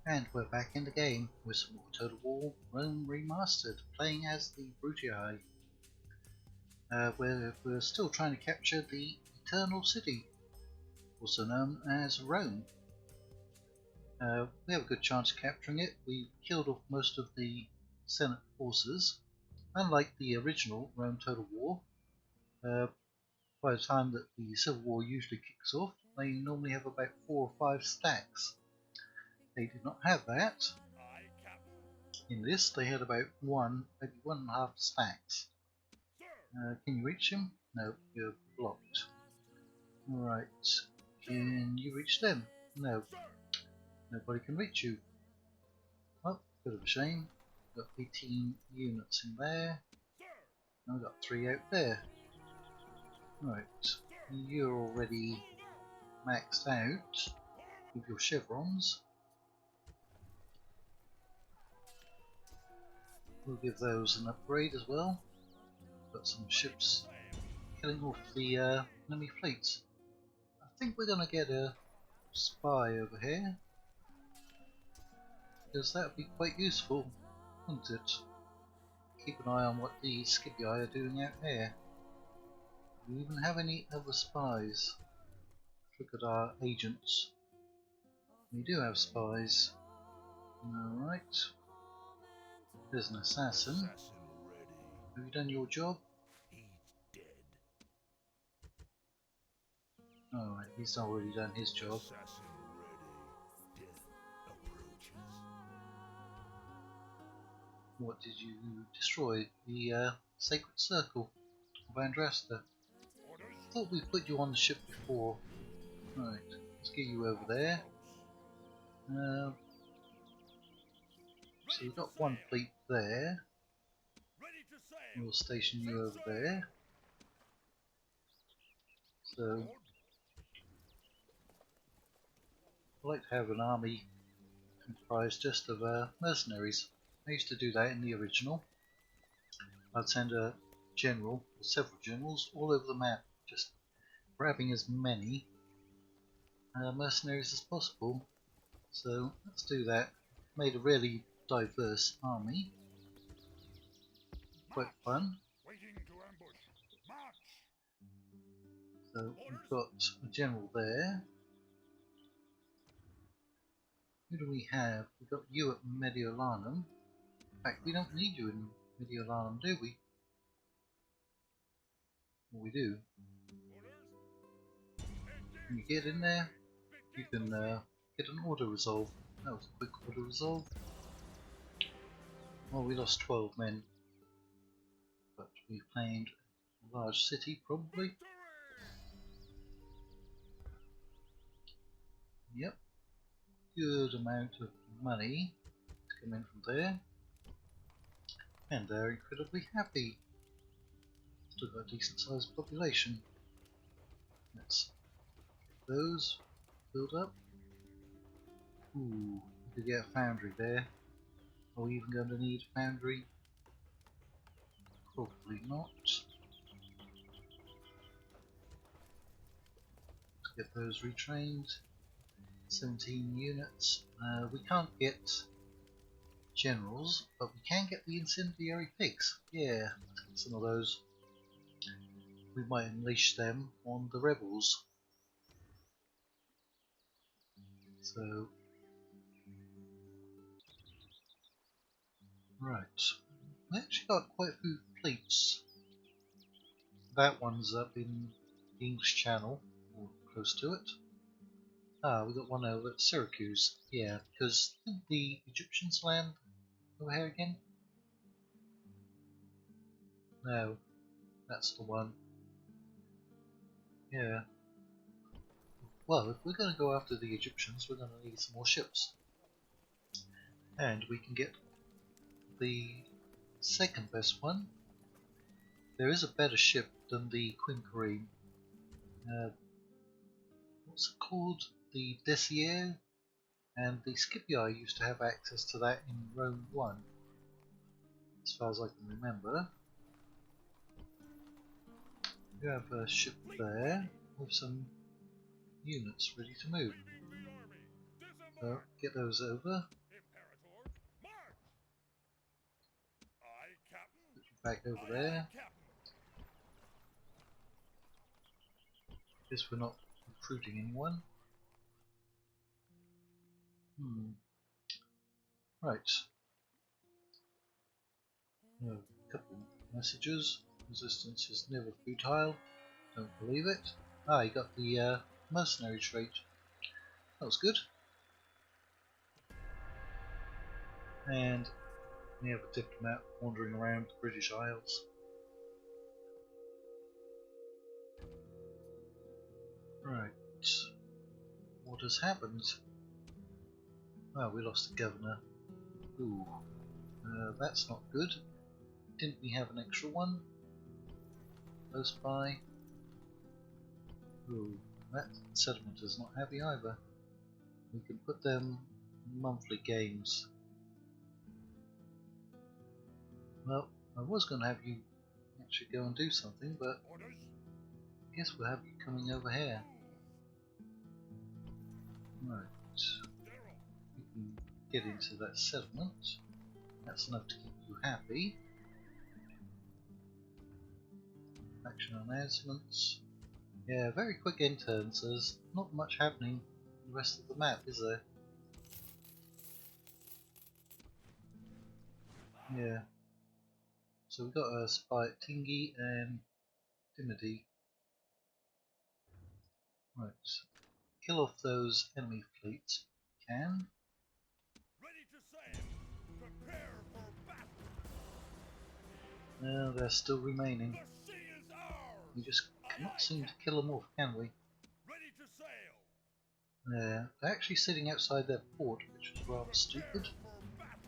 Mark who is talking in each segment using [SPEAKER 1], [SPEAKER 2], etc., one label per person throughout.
[SPEAKER 1] And we're back in the game with some more Total War Rome Remastered, playing as the Brutii. We're still trying to capture the Eternal City, also known as Rome. We have a good chance of capturing it. We killed off most of the Senate forces. Unlike the original Rome Total War, by the time that the Civil War usually kicks off, they normally have about 4 or 5 stacks. They did not have that. In this, they had about maybe 1.5 stacks. Can you reach him? No, you're blocked. Alright, can you reach them? No, nobody can reach you. Well, bit of a shame. Got 18 units in there, and we've got 3 out there. Right, you're already maxed out with your chevrons. We'll give those an upgrade as well. Got some ships killing off the enemy fleets. I think we're going to get a spy over here, because that would be quite useful, wouldn't it? Keep an eye on what the Scipii are doing out here. Do we even have any other spies? Look at our agents. We do have spies. Alright. There's an assassin. Have you done your job? Alright, he's already done his job. What did you destroy? The Sacred Circle of Andrasta. Thought we put you on the ship before. Right, let's get you over there. So we've got one fleet there. We'll station you over there. So I like to have an army comprised just of mercenaries. I used to do that in the original. I'd send a general, or several generals, all over the map, just grabbing as many mercenaries as possible. So let's do that. Made a really diverse army. Quite fun. So we've got a general there. Who do we have? We've got you at Mediolanum. In fact, we don't need you in Mediolanum, do we? Well, we do. Can you get in there? You can get an auto resolve. That was a quick auto resolve. Well, we lost 12 men, but we claimed a large city, probably. Yep. Good amount of money to come in from there. And they're incredibly happy. Still got a decent sized population. Let's get those built up. Ooh, we could get a foundry there. Are we even going to need a foundry? Probably not. Let's get those retrained. 17 units. We can't get generals, but we can get the incendiary pigs. Yeah, let's get some of those. We might unleash them on the rebels. So, right. We actually got quite a few fleets. That one's up in the English Channel, or close to it. Ah, we got one over at Syracuse. Yeah, because didn't the Egyptians land over here again? No, that's the one. Yeah. Well, if we're going to go after the Egyptians, we're going to need some more ships. And we can get the second best one. There is a better ship than the Queen Kareem. What's it called? The Desier? And the Scipii used to have access to that in Rome 1, as far as I can remember. You have a ship there with some units ready to move. Get those over. Put you back over there. Guess we're not recruiting anyone. Right. A couple messages. Resistance is never futile. Don't believe it. Ah, you got the mercenary trait. That was good. And we have a diplomat wandering around the British Isles. Right. What has happened? Oh, we lost the governor. Ooh. That's not good. Didn't we have an extra one? Close by. Ooh, that settlement is not happy either. We can put them monthly games. Well, I was going to have you actually go and do something, but I guess we'll have you coming over here. Right. You can get into that settlement. That's enough to keep you happy. Action announcements. Yeah, very quick end turns. There's not much happening on the rest of the map, is there? Yeah. So we've got a spy at Tingy and Dimity. Right. Kill off those enemy fleets if you can.
[SPEAKER 2] Ready to sail. Prepare for battle.
[SPEAKER 1] No, they're still remaining.
[SPEAKER 2] The sea is ours.
[SPEAKER 1] We just cannot seem to kill them off, can we?
[SPEAKER 2] Ready to sail.
[SPEAKER 1] Yeah, they're actually sitting outside their port, which is rather stupid.
[SPEAKER 2] For battle.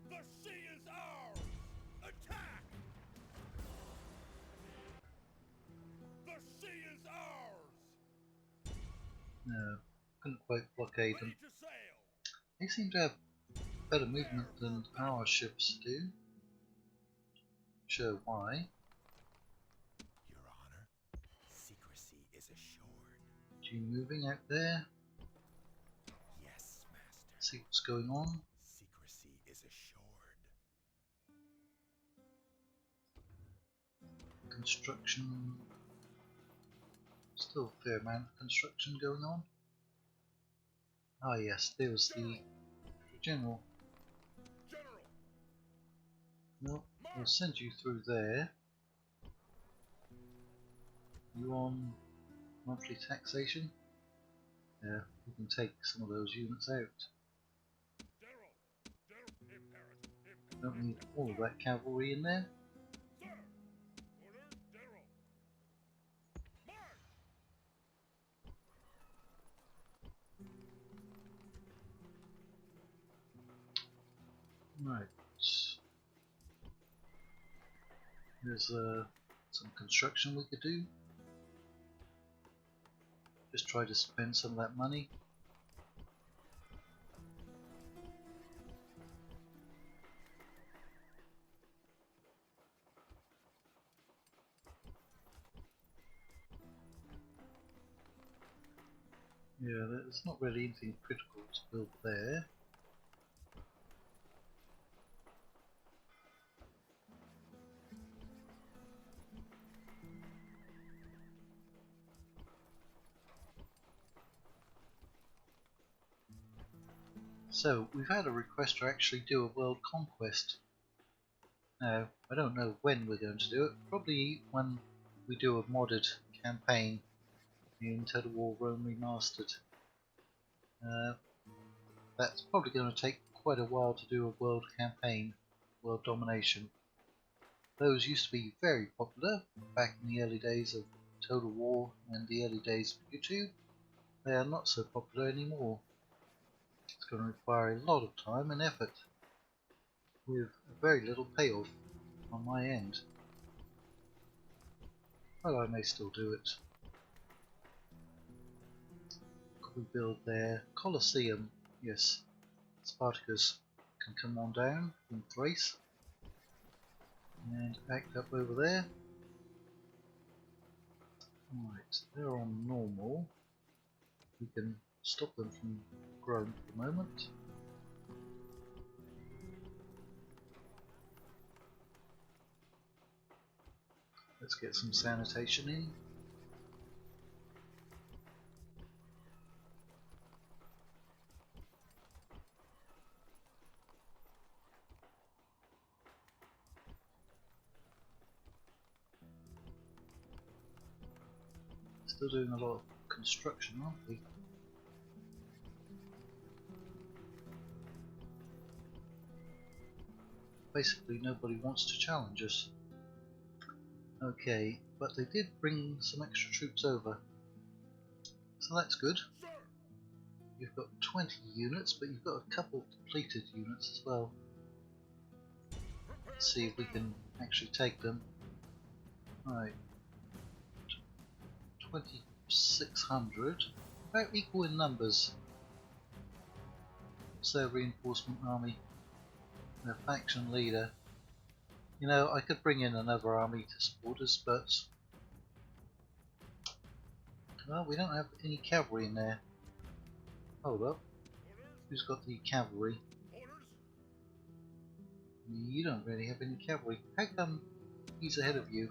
[SPEAKER 2] The sea is ours. Attack. The sea is ours.
[SPEAKER 1] No, couldn't quite blockade them.
[SPEAKER 2] Ready to sail.
[SPEAKER 1] They seem to have better movement than our ships do. Sure why.
[SPEAKER 2] Your Honor, secrecy is assured.
[SPEAKER 1] You moving out there?
[SPEAKER 2] Yes, Master.
[SPEAKER 1] See what's going on.
[SPEAKER 2] Secrecy is assured.
[SPEAKER 1] Construction. Still a fair amount of construction going on. Ah yes, there was the general.
[SPEAKER 2] General.
[SPEAKER 1] Well, we'll send you through there. You on monthly taxation? Yeah, we can take some of those units out.
[SPEAKER 2] General. Imperative.
[SPEAKER 1] Don't need all of that cavalry in there.
[SPEAKER 2] Sir. Order, General. March.
[SPEAKER 1] Right. There's some construction we could do. Just try to spend some of that money. Yeah, there's not really anything critical to build there. So, we've had a request to actually do a world conquest. Now, I don't know when we're going to do it, probably when we do a modded campaign in Total War Rome Remastered. That's probably going to take quite a while to do a world campaign, world domination. Those used to be very popular back in the early days of Total War and the early days of YouTube. They are not so popular anymore. It's going to require a lot of time and effort, with very little payoff on my end. But I may still do it. Could we build their Colosseum? Yes, Spartacus can come on down from Thrace and act up over there. Right, they're on normal. We can stop them from growing for the moment. Let's get some sanitation in. Still doing a lot of construction, aren't we? Basically nobody wants to challenge us. Okay, but they did bring some extra troops over, so that's good.
[SPEAKER 2] Sir,
[SPEAKER 1] You've got 20 units, but you've got a couple of depleted units as well.
[SPEAKER 2] prepare
[SPEAKER 1] Let's see if we can actually take them. Right, 2,600, about equal in numbers. What's their reinforcement army? Their faction leader. You know, I could bring in another army to support us, but well, we don't have any cavalry in there. Hold up,
[SPEAKER 2] orders,
[SPEAKER 1] who's got the cavalry?
[SPEAKER 2] orders.
[SPEAKER 1] You don't really have any cavalry. How come he's ahead of you?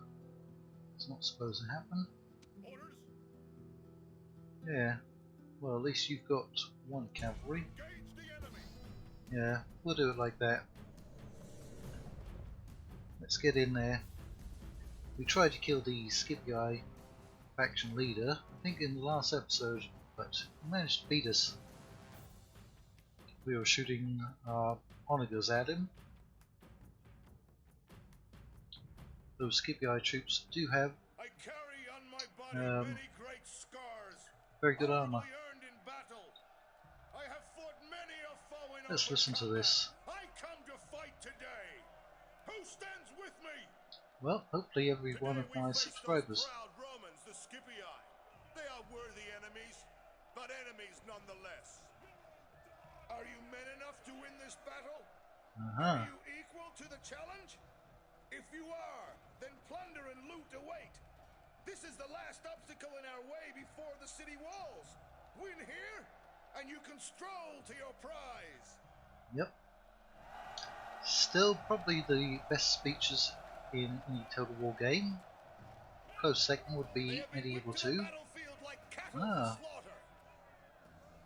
[SPEAKER 1] It's not supposed to happen.
[SPEAKER 2] Orders,
[SPEAKER 1] Yeah, well, at least you've got one cavalry.
[SPEAKER 2] engage the enemy.
[SPEAKER 1] Yeah, we'll do it like that. Let's get in there. We tried to kill the Scipii faction leader, I think in the last episode, but he managed to beat us. We were shooting onagers at him. Those Scipii troops do have
[SPEAKER 2] I carry on my body many great scars.
[SPEAKER 1] very good armor.
[SPEAKER 2] Honorably earned in battle. I have fought many a foe in
[SPEAKER 1] Let's
[SPEAKER 2] open
[SPEAKER 1] listen to
[SPEAKER 2] combat.
[SPEAKER 1] this.
[SPEAKER 2] I come to fight today. Who stands with me?
[SPEAKER 1] Well, hopefully every one of
[SPEAKER 2] Today
[SPEAKER 1] my
[SPEAKER 2] we face
[SPEAKER 1] subscribers.
[SPEAKER 2] those proud Romans, the Scipii. They are worthy enemies, but enemies nonetheless. Are you men enough to win this battle? Are you equal to the challenge? If you are, then plunder and loot await. This is the last obstacle in our way before the city walls. Win here, and you can stroll to your prize.
[SPEAKER 1] Yep. Still probably the best speeches in any Total War game. Close second would
[SPEAKER 2] They
[SPEAKER 1] be
[SPEAKER 2] have been
[SPEAKER 1] Medieval
[SPEAKER 2] whipped to the
[SPEAKER 1] 2.
[SPEAKER 2] battlefield like cattle
[SPEAKER 1] Ah.
[SPEAKER 2] for slaughter.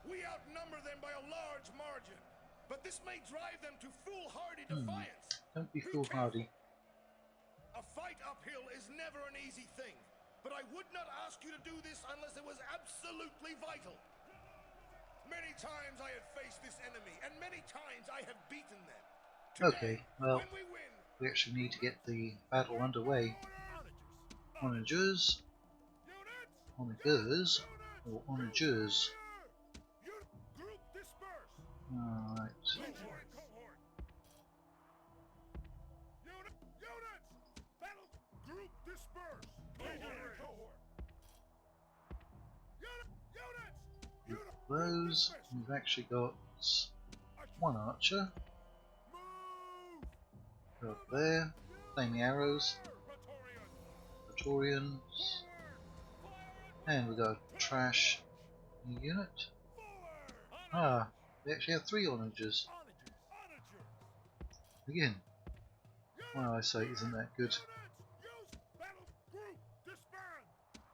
[SPEAKER 2] We outnumber them by a large margin, but this may drive them to foolhardy defiance.
[SPEAKER 1] Don't be
[SPEAKER 2] Be
[SPEAKER 1] foolhardy.
[SPEAKER 2] A fight uphill is never an easy thing, but I would not ask you to do this unless it was absolutely vital. Many times I have faced this enemy, and many times I have beaten them. Today,
[SPEAKER 1] Okay, well,
[SPEAKER 2] when we win,
[SPEAKER 1] we actually need to get the battle underway.
[SPEAKER 2] onagers,
[SPEAKER 1] Onagers, or onagers.
[SPEAKER 2] Group disperse.
[SPEAKER 1] Alright.
[SPEAKER 2] Cohort, cohort. Units, battle group disperse. Cohort, cohort. Units.
[SPEAKER 1] Those, we've actually got one archer.
[SPEAKER 2] Move.
[SPEAKER 1] Go up there. Flaming arrows.
[SPEAKER 2] Praetorian.
[SPEAKER 1] Praetorians. And we got a trash unit. Ah, they actually have 3 onagers. Again, my eyesight isn't that good.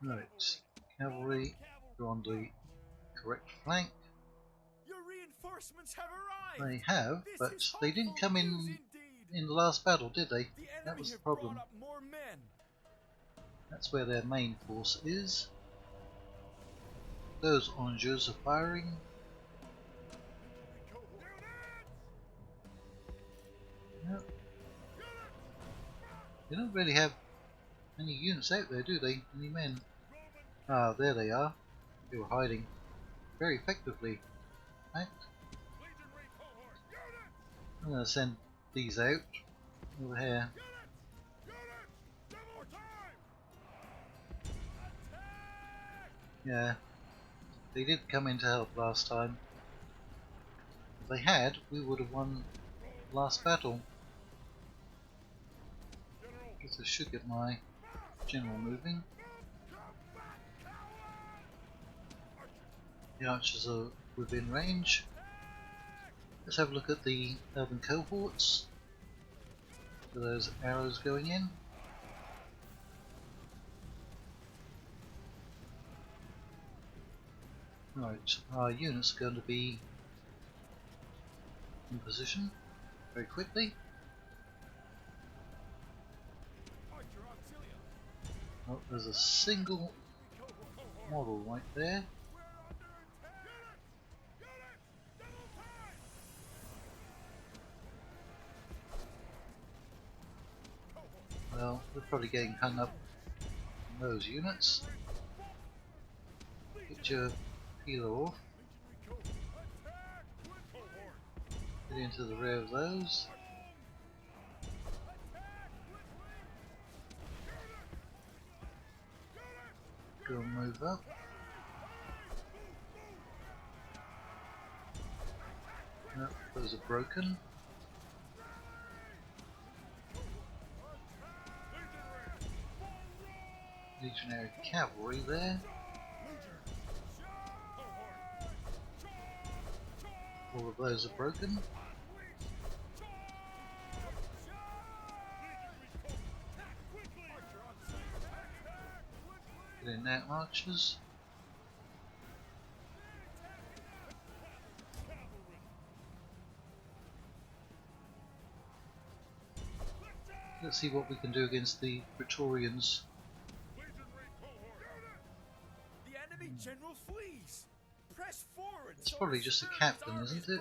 [SPEAKER 1] Right, cavalry, go on the correct flank.
[SPEAKER 3] Your reinforcements have arrived.
[SPEAKER 1] They have,
[SPEAKER 3] This
[SPEAKER 1] but
[SPEAKER 3] is
[SPEAKER 1] they didn't
[SPEAKER 3] hopeful
[SPEAKER 1] come
[SPEAKER 3] news
[SPEAKER 1] in
[SPEAKER 3] indeed.
[SPEAKER 1] the last battle, did they?
[SPEAKER 3] The
[SPEAKER 1] That
[SPEAKER 3] enemy
[SPEAKER 1] was the
[SPEAKER 3] have
[SPEAKER 1] problem.
[SPEAKER 3] brought up more men.
[SPEAKER 1] That's where their main force is. Those onagers are firing. Yep. They don't really have any units out there, do they? Any men? Ah, there they are. They were hiding very effectively. In fact, I'm going to send these out over here. Yeah, they did come in to help last time. If they had, we would have won the last battle. Guess I should get my general moving. The archers are within range. Let's have a look at the urban cohorts. For those arrows going in. Right, our units are going to be in position very quickly. Oh, there's a single model right there. Well, we're probably getting hung up on those units. Get your peeler off. Get into the rear of those. Go and move up. Nope, those are broken. Legionary cavalry there. All of those are broken. Get in there, archers. Let's see what we can do against the Praetorians.
[SPEAKER 3] The enemy general flees. Press forward.
[SPEAKER 1] It's probably just a captain, isn't it?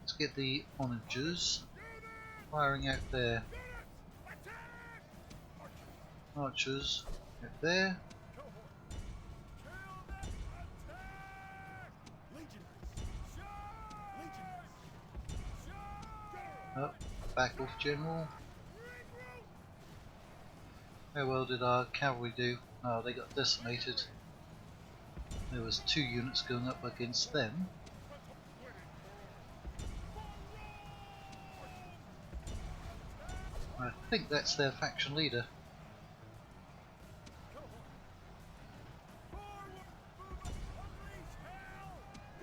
[SPEAKER 1] Let's get the onagers firing out there. Archers out there. Oh, back off, General. How well did our cavalry do? Oh, they got decimated. There was 2 units going up against them. I think that's their faction leader.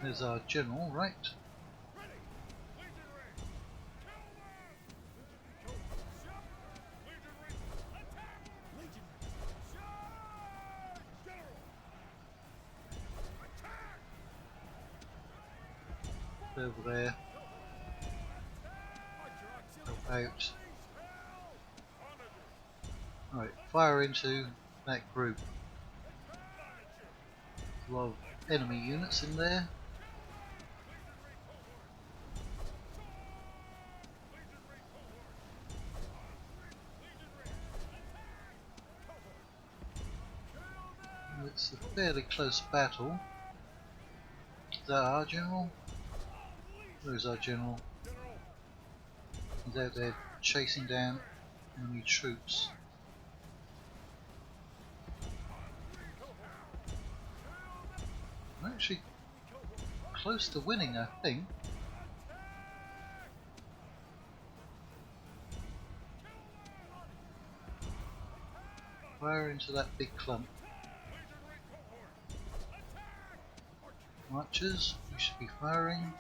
[SPEAKER 1] There's our general, right? Over there. Help out. Right, fire into that group. A lot of enemy units in there. It's a fairly close battle. Is that our general? Where's our general? He's out there chasing down enemy troops. We're actually close to winning, I think. Fire into that big clump. Archers, you should be firing.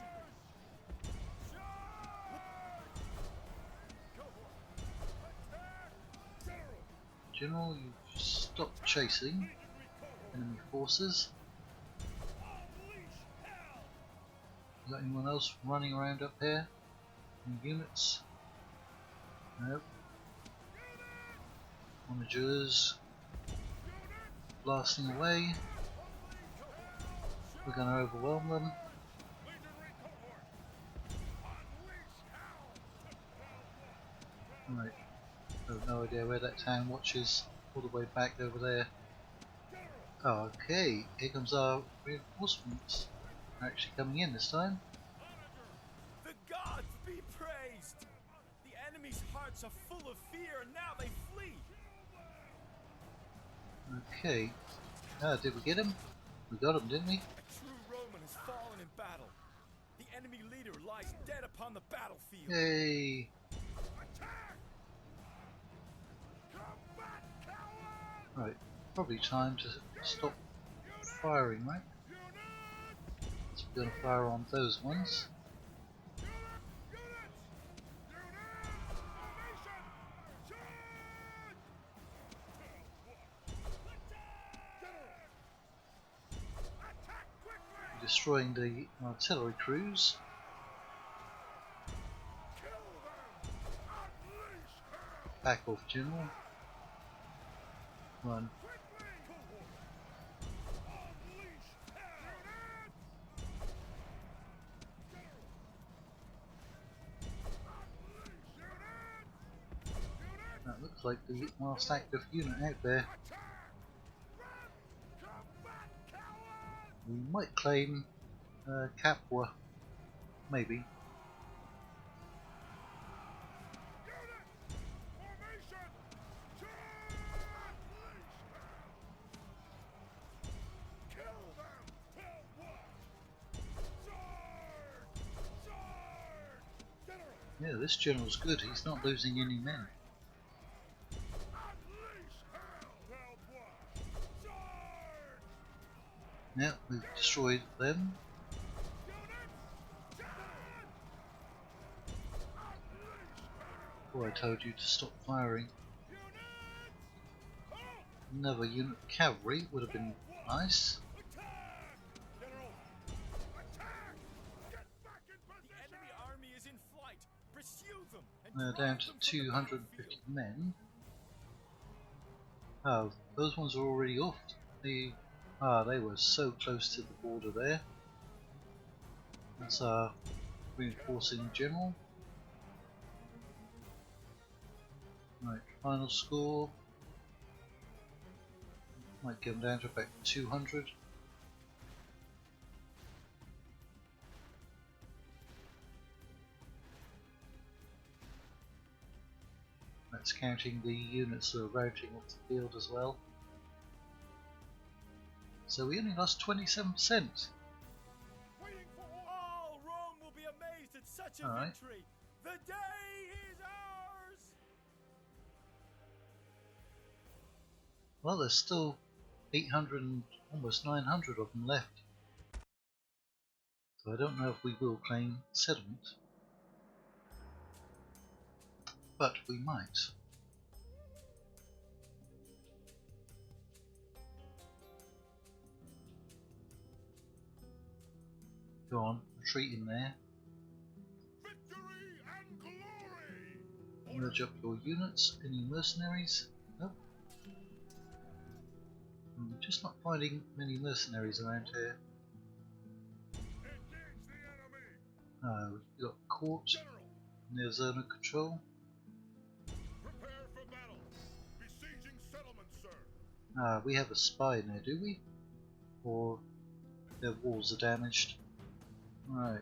[SPEAKER 1] General, you stop chasing enemy forces. Is there anyone else running around up here? Any units? Nope. Onagers blasting away. We're going to overwhelm them. Right. I have no idea where that town watch is. All the way back over there. Okay, here comes our reinforcements. They're actually coming in this time.
[SPEAKER 3] The gods be praised! The enemy's hearts are full of fear and now they flee!
[SPEAKER 1] Okay. Did we get him? We got him, didn't we?
[SPEAKER 3] A true Roman has fallen in battle. The enemy leader lies dead upon the battlefield.
[SPEAKER 1] Yay!
[SPEAKER 2] Attack! Combat, cowards!
[SPEAKER 1] Right, probably time to stop firing, right? So we're going to fire on those ones. Destroying the artillery crews. Back off, General. Run. That looks like the last active unit out there. We might claim Capua, maybe. Yeah, this general's good. He's not losing any men. Yeah, we've destroyed them. Oh, I told you to stop firing. Another unit of cavalry would have been nice. Down to 250 men. Oh, those ones are already off. They were so close to the border there. That's our reinforcing general. Right, final score. Might get them down to about 200. That's counting the units that are routing off the field as well. So we only lost 27%.
[SPEAKER 3] All Rome will be amazed at such a victory. The day is ours.
[SPEAKER 1] Well, there's still 800 and almost 900 of them left. So I don't know if we will claim settlement. But we might. Go on, retreat in there.
[SPEAKER 2] Victory and glory!
[SPEAKER 1] Merge up your units. Any mercenaries? Nope. I'm just not finding many mercenaries around here. We've got court near zone of control.
[SPEAKER 2] Prepare for battle. Besieging settlement, sir.
[SPEAKER 1] We have a spy now, do we? Or their walls are damaged. Right.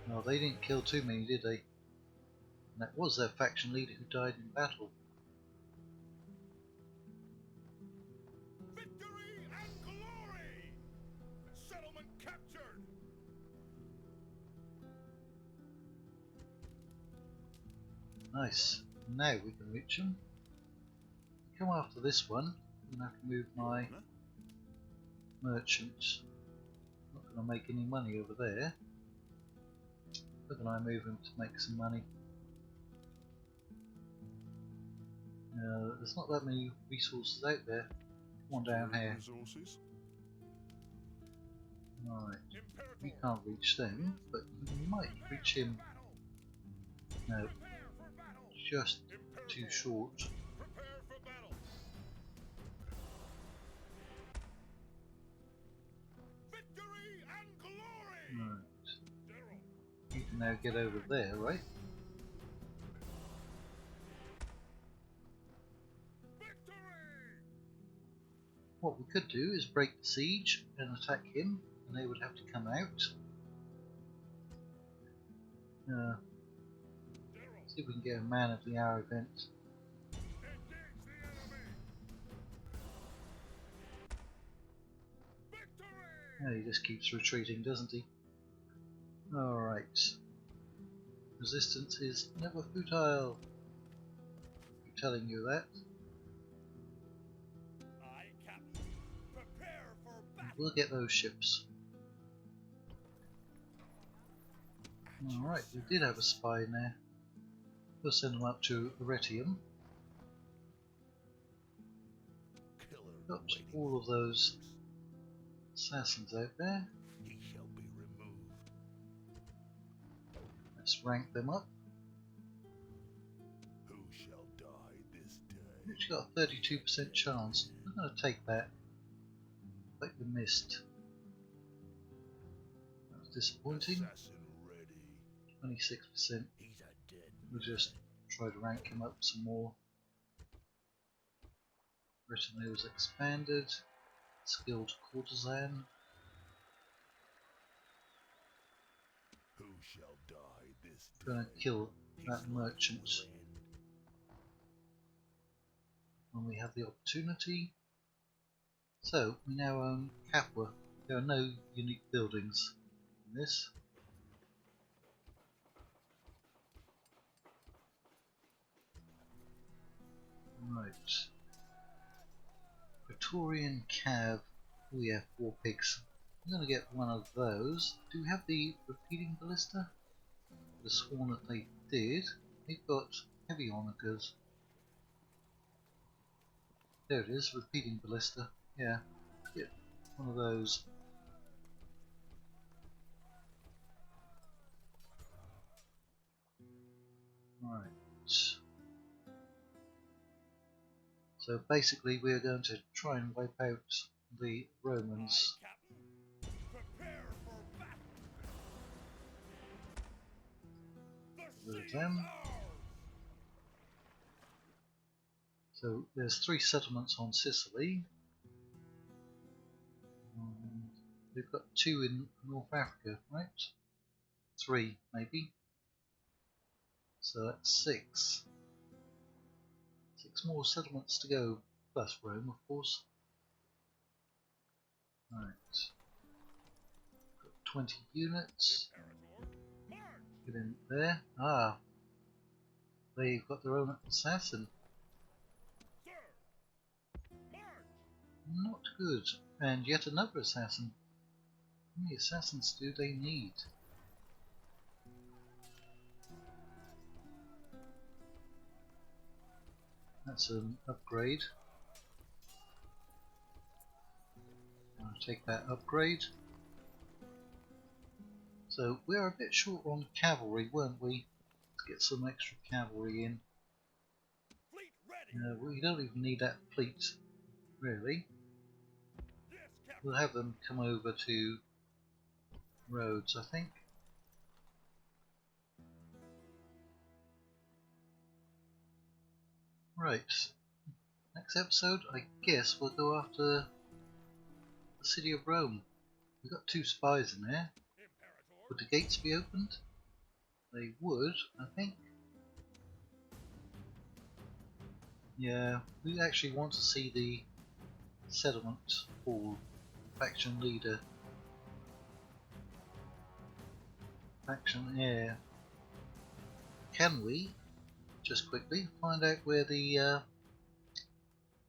[SPEAKER 1] Well, they didn't kill too many, did they? And that was their faction leader who died in battle.
[SPEAKER 2] Victory and glory! Settlement captured!
[SPEAKER 1] Nice. Now we can reach them. Come after this one. I'm going to have to move my merchant. Not going to make any money over there. How can I move him to make some money? There's not that many resources out there. Come on down here. Right. We can't reach them, but you might reach him. No. Just too short.
[SPEAKER 2] Prepare for battle. Victory and glory!
[SPEAKER 1] Right. You can now get over there, right?
[SPEAKER 2] Victory!
[SPEAKER 1] What we could do is break the siege and attack him, and they would have to come out. See if we can get a man of the hour event. Yeah, he just keeps retreating, doesn't he? Alright. Resistance is never futile. telling you that.
[SPEAKER 3] Aye, Captain. Prepare for battle.
[SPEAKER 1] We'll get those ships. Alright, we did have a spy in there. We'll send them up to Arretium. Got all of those assassins out there.
[SPEAKER 2] He shall be removed.
[SPEAKER 1] Let's rank them up.
[SPEAKER 2] Who shall die this day?
[SPEAKER 1] We've got a 32% chance. I'm going to take that. Like we missed. That was disappointing.
[SPEAKER 2] Assassin ready.
[SPEAKER 1] 26%.
[SPEAKER 2] He's a dead
[SPEAKER 1] We'll just try to rank him up some more. Retinue was expanded. Skilled courtesan.
[SPEAKER 2] Who shall die this day?
[SPEAKER 1] Gonna kill that merchant when we have the opportunity. So we now own Capua. There are no unique buildings in this. Right. Praetorian Cav. Oh yeah, 4 pigs. I'm gonna get one of those. Do we have the repeating ballista? I would have sworn that they did. They've got heavy onagers. There it is, repeating ballista. Yeah, get one of those. Right. So basically we're going to try and wipe out the Romans.
[SPEAKER 3] Aye, Captain. Prepare for battle. The
[SPEAKER 1] With
[SPEAKER 3] sea
[SPEAKER 1] them.
[SPEAKER 3] is ours.
[SPEAKER 1] So there's 3 settlements on Sicily. And we've got 2 in North Africa, right? 3 maybe. So that's 6. 6 more settlements to go, plus Rome of course. Right. Got 20 units.
[SPEAKER 3] Imperator, march.
[SPEAKER 1] Get in there. Ah, they've got their own assassin.
[SPEAKER 3] Sir, march.
[SPEAKER 1] Not good. And yet another assassin. How many assassins do they need? That's an upgrade. I'll take that upgrade. So we're a bit short on cavalry, weren't we? Let's get some extra cavalry in.
[SPEAKER 3] Fleet ready.
[SPEAKER 1] We don't even need that fleet, really.
[SPEAKER 3] Yes, Captain.
[SPEAKER 1] We'll have them come over to Rhodes, I think. Right. Next episode, I guess we'll go after the city of Rome. We've got 2 spies in there.
[SPEAKER 3] Imperator.
[SPEAKER 1] Would the gates be opened? They would, I think. Yeah, we actually want to see the settlement hall. Faction leader. Faction heir. Can we, just quickly, find out where the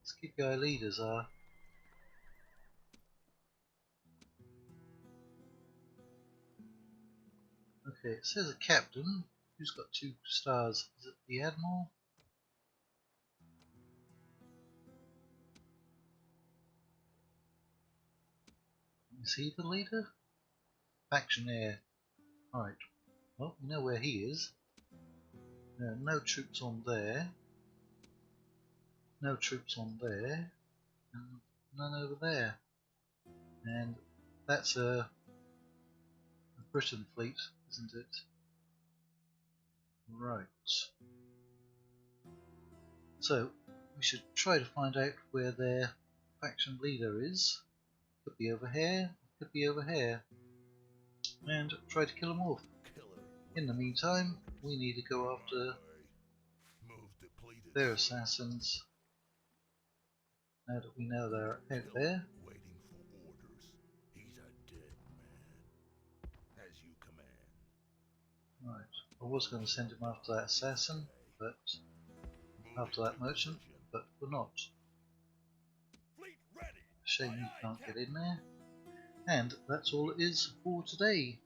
[SPEAKER 1] Scipii leaders are? Okay, it says a captain. Who's got 2 stars? Is it the admiral? Is he the leader? Faction heir. Alright. Well, we know where he is. No troops on there. No troops on there. And none over there. And that's a Britain fleet, isn't it? Right. So, we should try to find out where their faction leader is. Could be over here, could be over here. And try to kill them off. In the meantime, we need to go after their assassins. Now that we know they're out there.
[SPEAKER 2] Waiting for orders. He's a dead man. As you command.
[SPEAKER 1] Right. I was going to send him after that assassin, but after that merchant, but we're not. Shame you can't get in there. And that's all it is for today.